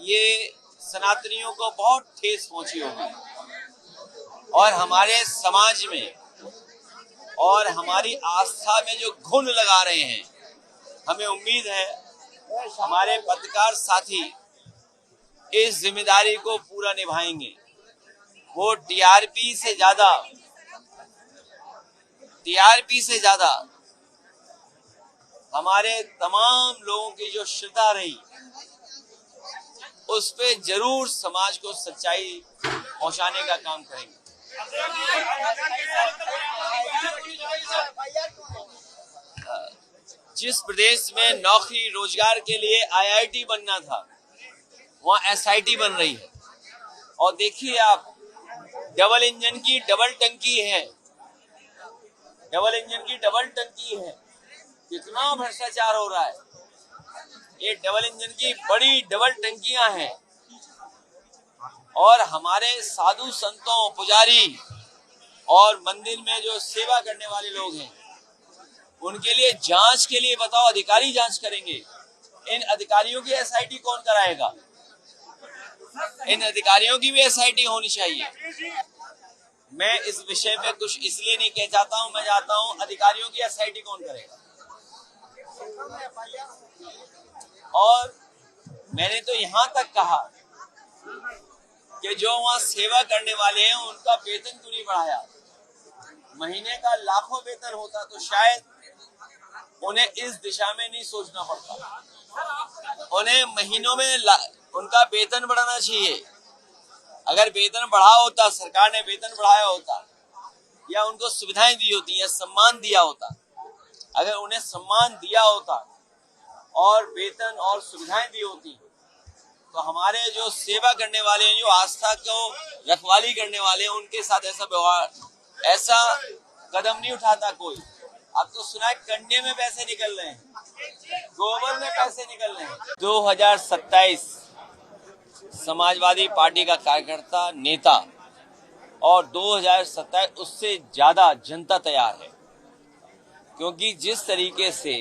ये सनातनियों को बहुत ठेस पहुंची होगी और हमारे समाज में और हमारी आस्था में जो घुन लगा रहे हैं, हमें उम्मीद है हमारे पत्रकार साथी इस जिम्मेदारी को पूरा निभाएंगे। वो टीआरपी से ज्यादा हमारे तमाम लोगों की जो श्रद्धा रही उस पे जरूर समाज को सच्चाई पहुंचाने का काम करेंगे। जिस प्रदेश में नौकरी रोजगार के लिए आईआईटी बनना था, वहाँ एसआईटी बन रही है। और देखिए आप, डबल इंजन की डबल टंकी है, कितना भ्रष्टाचार हो रहा है। ये डबल इंजन की बड़ी डबल टंकियां हैं और हमारे साधु संतों, पुजारी और मंदिर में जो सेवा करने वाले लोग हैं, उनके लिए जांच के लिए बताओ, अधिकारी जांच करेंगे। इन अधिकारियों की एसआईटी कौन कराएगा? इन अधिकारियों की भी एसआईटी होनी चाहिए। मैं इस विषय पे कुछ इसलिए नहीं कह चाहता हूं, मैं चाहता हूं अधिकारियों की एसआईटी कौन करेगा। और मैंने तो यहां तक कहा कि जो वहां सेवा करने वाले हैं उनका वेतन क्यों नहीं बढ़ाया। महीने का लाखों वेतन होता तो शायद उन्हें इस दिशा में नहीं सोचना पड़ता। उन्हें महीनों में उनका वेतन बढ़ाना चाहिए। अगर वेतन बढ़ा होता, सरकार ने वेतन बढ़ाया होता या उनको सुविधाएं दी होती या सम्मान दिया होता, अगर उन्हें सम्मान दिया होता और वेतन और सुविधाएं दी होती, तो हमारे जो सेवा करने वाले हैं, जो आस्था को रखवाली करने वाले हैं, उनके साथ ऐसा व्यवहार, ऐसा कदम नहीं उठाता कोई। अब तो सुना है कंडे में पैसे निकल रहे हैं, गोबर में पैसे निकल रहे हैं। 2027 समाजवादी पार्टी का कार्यकर्ता, नेता और 2027 उससे ज्यादा जनता तैयार है, क्योंकि जिस तरीके से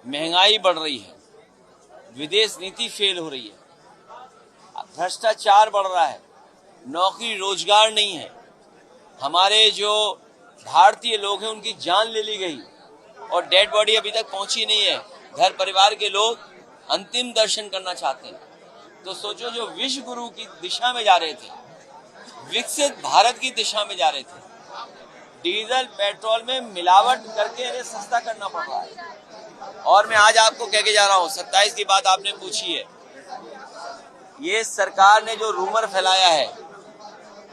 महंगाई बढ़ रही है, विदेश नीति फेल हो रही है, भ्रष्टाचार बढ़ रहा है, नौकरी रोजगार नहीं है, हमारे जो भारतीय लोग हैं उनकी जान ले ली गई और डेड बॉडी अभी तक पहुंची नहीं है। घर परिवार के लोग अंतिम दर्शन करना चाहते हैं। तो सोचो, जो विश्व गुरु की दिशा में जा रहे थे, विकसित भारत की दिशा में जा रहे थे, डीजल पेट्रोल में मिलावट करके इन्हें सस्ता करना पड़ रहा है। और मैं आज आपको कह के जा रहा हूँ, 27 की बात आपने पूछी है, ये सरकार ने जो रूमर फैलाया है,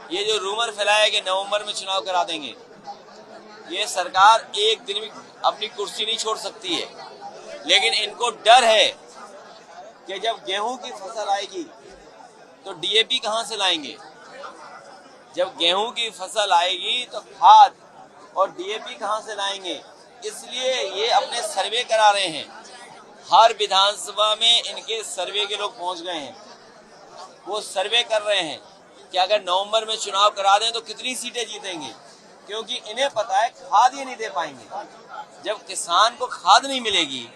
कि नवंबर में चुनाव करा देंगे, ये सरकार एक दिन भी अपनी कुर्सी नहीं छोड़ सकती है। लेकिन इनको डर है कि जब गेहूं की फसल आएगी तो डीएपी कहां से लाएंगे। जब गेहूं की फसल आएगी तो खाद और डीएपी कहां से लाएंगे। इसलिए ये अपने सर्वे करा रहे हैं। हर विधानसभा में इनके सर्वे के लोग पहुंच गए हैं। वो सर्वे कर रहे हैं कि अगर नवंबर में चुनाव करा दें तो कितनी सीटें जीतेंगे, क्योंकि इन्हें पता है खाद ये नहीं दे पाएंगे। जब किसान को खाद नहीं मिलेगी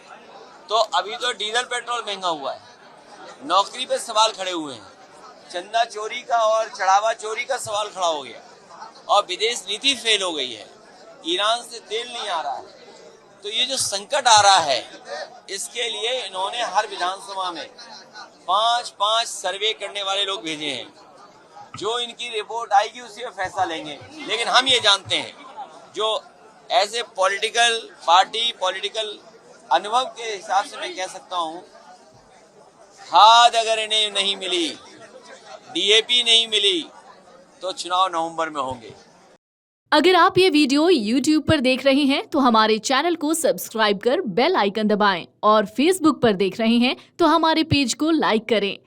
तो अभी तो डीजल पेट्रोल महंगा हुआ है, नौकरी पे सवाल खड़े हुए हैं, चंदा चोरी का और चढ़ावा चोरी का सवाल खड़ा हो गया और विदेश नीति फेल हो गई है, ईरान से तेल नहीं आ रहा है। तो ये जो संकट आ रहा है, इसके लिए इन्होंने हर विधानसभा में 5-5 सर्वे करने वाले लोग भेजे हैं। जो इनकी रिपोर्ट आएगी उसी पे फैसला लेंगे। लेकिन हम ये जानते हैं, जो ऐसे पॉलिटिकल पार्टी, पॉलिटिकल अनुभव के हिसाब से मैं कह सकता हूँ, खाद अगर इन्हें नहीं मिली, डीएपी नहीं मिली, तो चुनाव नवंबर में होंगे। अगर आप ये वीडियो YouTube पर देख रहे हैं तो हमारे चैनल को सब्सक्राइब कर बेल आइकन दबाएं और Facebook पर देख रहे हैं तो हमारे पेज को लाइक करें।